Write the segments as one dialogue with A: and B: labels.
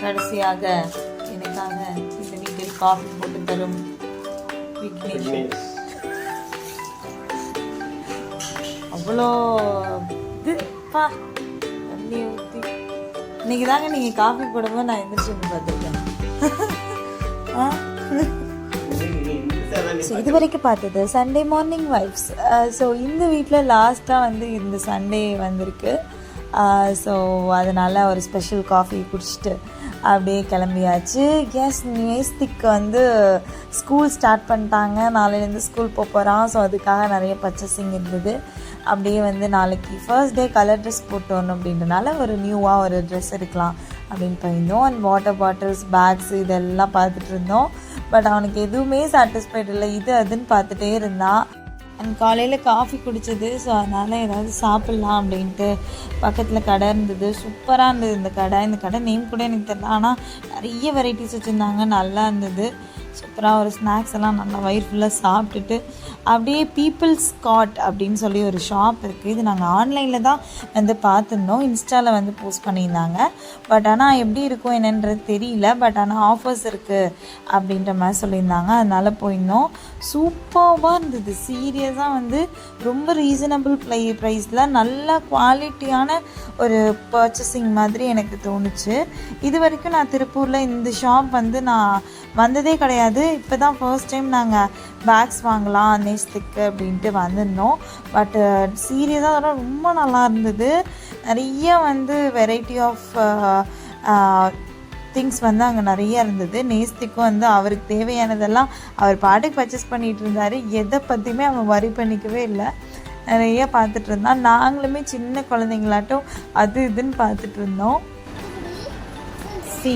A: கடைசியாக எனக்காக இந்த வீட்டில் காஃபி போட்டு தரும் விக்னேஷ். அவ்வளோ இதுப்பா தண்ணி ஊற்றி இன்னைக்கு தாங்க நீங்கள் காஃபி போடும்போது நான் எந்திரிச்சு பார்த்துருக்கேன். ஸோ இது வரைக்கும் பார்த்தது சண்டே மார்னிங் வைப்ஸ். ஸோ இந்த வீட்டில் லாஸ்ட்டாக வந்து இந்த சண்டே வந்திருக்கு. ஸோ அதனால் ஒரு ஸ்பெஷல் காஃபி குடிச்சிட்டு அப்படியே கிளம்பியாச்சு. நேஸ்திக்கு வந்து ஸ்கூல் ஸ்டார்ட் பண்ணிட்டாங்க. நாளையிலேருந்து ஸ்கூல் போகிறான். ஸோ அதுக்காக நிறைய பர்ச்சேசிங் இருந்தது. அப்படியே வந்து நாளைக்கு ஃபர்ஸ்ட் டே கலர் ட்ரெஸ் போட்டு வரணும் அப்படின்றனால ஒரு நியூவாக ஒரு ட்ரெஸ் எடுக்கலாம் அப்படின்னு போயிருந்தோம். அண்ட் வாட்டர் பாட்டில்ஸ், பேக்ஸ் இதெல்லாம் பார்த்துட்டு இருந்தோம். பட் அவனுக்கு எதுவுமே சாட்டிஸ்ஃபைட் இல்லை. இது அதுன்னு பார்த்துட்டே இருந்தான். அண்ட் காலையில் காஃபி குடித்தது. ஸோ அதனால் ஏதாவது சாப்பிட்லாம் அப்படின்ட்டு பக்கத்தில் கடை இருந்தது. சூப்பராக இருந்தது இந்த கடை நேம் கூட எனக்கு தெரியல. ஆனால் நிறைய வெரைட்டிஸ் வச்சுருந்தாங்க. நல்லா இருந்தது. சூப்பராக ஒரு ஸ்நாக்ஸ் எல்லாம் நல்லா வயிறு ஃபுல்லாக சாப்பிட்டுட்டு அப்படியே பீப்புள்ஸ் காட் அப்படின்னு சொல்லி ஒரு ஷாப் இருக்குது. இது நாங்கள் ஆன்லைனில் தான் வந்து பார்த்துருந்தோம். இன்ஸ்டாவில் வந்து போஸ்ட் பண்ணியிருந்தாங்க. பட் ஆனால் எப்படி இருக்கும் என்னன்றது தெரியல. பட் ஆனால் ஆஃபர்ஸ் இருக்குது அப்படின்ற மாதிரி சொல்லியிருந்தாங்க. அதனால் போயிருந்தோம். சூப்பராக இருந்தது. சீரியஸாக வந்து ரொம்ப ரீசனபிள் ப்ரைஸில் நல்ல குவாலிட்டியான ஒரு பர்ச்சேசிங் மாதிரி எனக்கு தோணுச்சு. இது வரைக்கும் நான் திருப்பூரில் இந்த ஷாப் வந்து நான் வந்ததே கிடையாது. இப்போ தான் ஃபர்ஸ்ட் டைம் நாங்கள் பேக்ஸ் வாங்கலாம் நேஸ்திக்கு அப்படின்ட்டு வந்திருந்தோம். பட்டு சீரியஸாக ரொம்ப நல்லா இருந்தது. நிறைய வந்து வெரைட்டி ஆஃப் திங்ஸ் வந்து அங்கே நிறைய இருந்தது. நேஸ்திக்கும் வந்து அவருக்கு தேவையானதெல்லாம் அவர் பாட்டுக்கு பர்ச்சேஸ் பண்ணிகிட்டு இருந்தார். எதை பற்றியுமே அவன் வரி பண்ணிக்கவே இல்லை. நிறைய பார்த்துட்டு இருந்தான். நாங்களுமே சின்ன குழந்தைங்களாட்டும் அது இதுன்னு பார்த்துட்டு இருந்தோம்.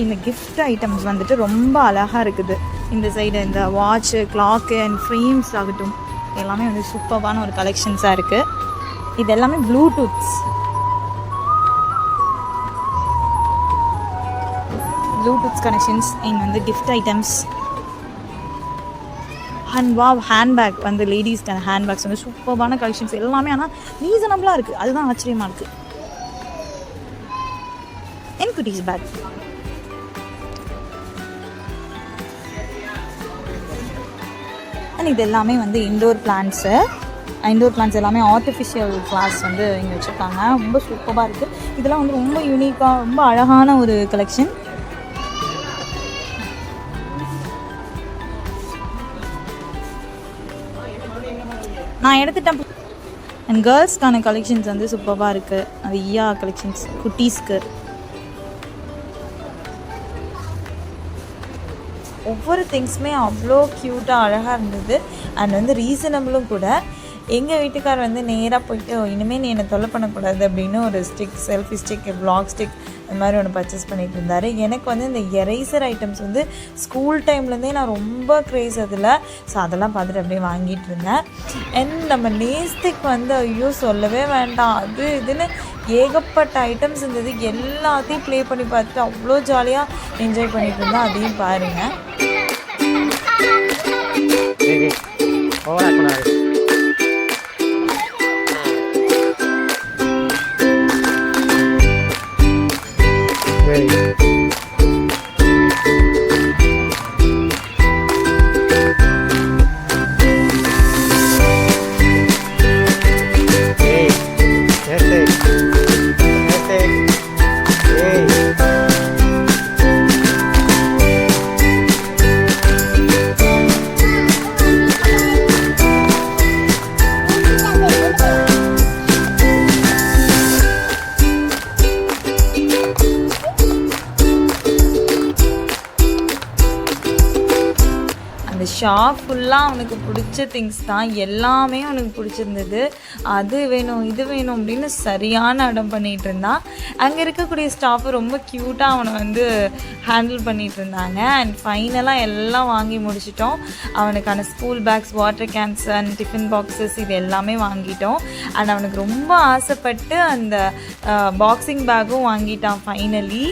A: இந்த கிஃப்ட் ஐட்டம்ஸ் வந்துட்டு ரொம்ப அழகாக இருக்குது. இந்த சைடு இந்த வாட்சு, கிளாக்கு அண்ட் ஃப்ரேம்ஸ் ஆகட்டும் எல்லாமே வந்து சூப்பரான ஒரு கலெக்ஷன்ஸாக இருக்குது. இது எல்லாமே ப்ளூடூத்ஸ் கனெக்ஷன்ஸ். இங்கே வந்து கிஃப்ட் ஐட்டம்ஸ் ஹேண்ட்பேக் வந்து லேடிஸ்க்கான ஹேண்ட்பேக்ஸ் வந்து சூப்பரான கலெக்ஷன்ஸ் எல்லாமே. ஆனால் ரீசனபிளாக இருக்குது. அதுதான் ஆச்சரியமாக இருக்குது. என் குட்டீஸ் பேக் இது எல்லாமே வந்து இண்டோர் பிளான்ட்ஸ் எல்லாமே ஆர்டிஃபிஷியல் ஃப்ளார்ஸ் வந்து இங்கே வச்சுருக்காங்க. ரொம்ப சூப்பராக இருக்குது. இதெல்லாம் வந்து ரொம்ப யூனிக்காக ரொம்ப அழகான ஒரு கலெக்ஷன். நான் எடுத்துட்டேன். அண்ட் கேர்ள்ஸ்க்கான கலெக்ஷன்ஸ் வந்து சூப்பராக இருக்குது. நிறையா கலெக்ஷன்ஸ் குட்டீஸ்க்கு. ஒவ்வொரு திங்ஸுமே அவ்வளோ க்யூட்டாக அழகாக இருந்தது. அண்ட் வந்து ரீசனபிளும் கூட. எங்கள் வீட்டுக்கார் வந்து நேராக போயிட்டு இனிமேல் நீ என்னை தொல்லை பண்ணக்கூடாது அப்படின்னு ஒரு stick, selfie stick, vlog stick இந்த மாதிரி ஒன்று பர்ச்சேஸ் பண்ணிட்டு இருந்தார். எனக்கு வந்து இந்த எரேசர் ஐட்டம்ஸ் வந்து ஸ்கூல் டைம்லேருந்தே நான் ரொம்ப க்ரேஸ் அதில். ஸோ அதெல்லாம் பார்த்துட்டு அப்படியே வாங்கிட்டு இருந்தேன். அண்ட் நம்ம நேஸ்திக்கு வந்து ஐயோ சொல்லவே வேண்டாம், அது இதுன்னு ஏகப்பட்ட ஐட்டம்ஸ் இருந்தது. எல்லாத்தையும் ப்ளே பண்ணி பார்த்துட்டு அவ்வளோ ஜாலியாக என்ஜாய் பண்ணிட்டு இருந்தேன். அதையும் பாருங்கள். ஷாப் ஃபுல்லாக அவனுக்கு பிடிச்ச திங்ஸ் தான். எல்லாமே அவனுக்கு பிடிச்சிருந்தது. அது வேணும் இது வேணும் அப்படின்னு சரியான இடம் பண்ணிகிட்டு இருந்தான். அங்கே இருக்கக்கூடிய ஸ்டாஃபு ரொம்ப க்யூட்டாக அவனை வந்து ஹேண்டில் பண்ணிகிட்டு இருந்தாங்க. அண்ட் ஃபைனலாக எல்லாம் வாங்கி முடிச்சிட்டோம். அவனுக்கான school bags, water cans and tiffin boxes இது எல்லாமே வாங்கிட்டோம். அண்ட் அவனுக்கு ரொம்ப ஆசைப்பட்டு அந்த பாக்ஸிங் பேக்கும் வாங்கிட்டான் ஃபைனலி.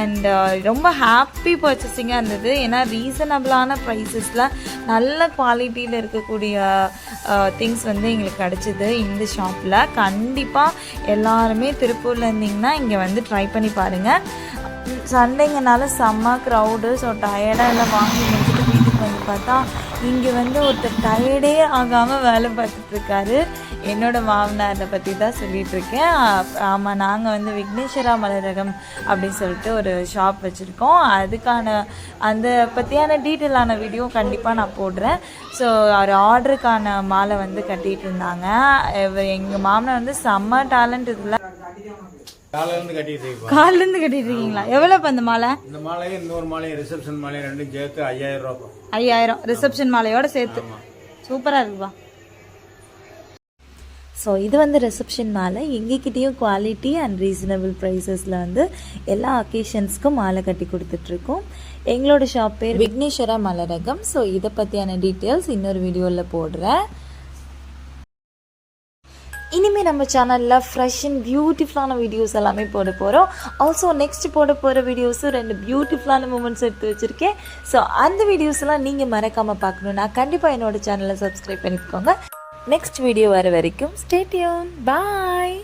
A: அண்ட் ரொம்ப ஹாப்பி பர்ச்சேசிங்காக இருந்தது. ஏன்னா ரீசனபிளான ப்ரைஸஸில் நல்ல குவாலிட்டியில் இருக்கக்கூடிய திங்ஸ் வந்து எங்களுக்கு கிடச்சிது இந்த ஷாப்பில். கண்டிப்பாக எல்லாருமே திருப்பூரில் இருந்தீங்கன்னா இங்கே வந்து ட்ரை பண்ணி பாருங்கள். சண்டேங்கனால செம்ம க்ரௌடு. ஸோ டயர்டாக எல்லாம் வாங்கி முடிச்சுட்டு வீட்டுக்கு வந்து பார்த்தா இங்கே வந்து ஒருத்தர் டயர்டே ஆகாமல் வேலை பார்த்துட்ருக்காரு. என்னோடய மாமனாரை பற்றி தான் சொல்லிகிட்ருக்கேன். ஆமாம், நாங்கள் வந்து விக்னேஸ்வரா மலரகம் அப்படின்னு சொல்லிட்டு ஒரு ஷாப் வச்சுருக்கோம். அதுக்கான அந்த பற்றியான டீட்டெயிலான வீடியோ கண்டிப்பாக நான் போடுறேன். ஸோ ஒரு ஆர்டருக்கான மாலை வந்து கட்டிகிட்டு இருந்தாங்க. எங்கள் மாமனார் வந்து செம்ம டேலண்ட். இதில்
B: காலிலேருந்து
A: கட்டிட்டு இருக்கீங்களா? எவ்வளோ இப்போ அந்த மாலை?
B: இந்த மாலையும் இன்னொரு மாலையும் ரிசப்ஷன் மாலையும் ரெண்டும் சேர்த்து 5000 ரூபா.
A: 5000 ரிசப்ஷன் மாலையோட சேர்த்து. சூப்பராக இருக்குப்பா. ஸோ இது வந்து ரிசப்ஷன் மாலை. எங்ககிட்டேயும் குவாலிட்டி அண்ட் ரீசனபிள் ப்ரைஸஸில் வந்து எல்லா அக்கேஷன்ஸ்க்கும் மாலை கட்டி கொடுத்துட்ருக்கோம். எங்களோட ஷாப் பேர் விக்னேஸ்வரா மலரகம். ஸோ இதை பற்றியான டீட்டெயில்ஸ் இன்னொரு வீடியோவில் போடுறேன். இனிமேல் நம்ம சேனலில் ஃப்ரெஷ் அண்ட் பியூட்டிஃபுல்லான வீடியோஸ் எல்லாமே போட போகிறோம். ஆல்சோ நெக்ஸ்ட் போட போகிற வீடியோஸும் 2 பியூட்டிஃபுல்லான மூமெண்ட்ஸ் எடுத்து வச்சுருக்கேன். ஸோ அந்த வீடியோஸ்லாம் நீங்கள் மறக்காமல் பார்க்கணுன்னா கண்டிப்பாக என்னோடய சேனலை சப்ஸ்கிரைப் பண்ணிக்கோங்க. நெக்ஸ்ட் வீடியோ வர வரைக்கும் ஸ்டே டியூன். பாய்.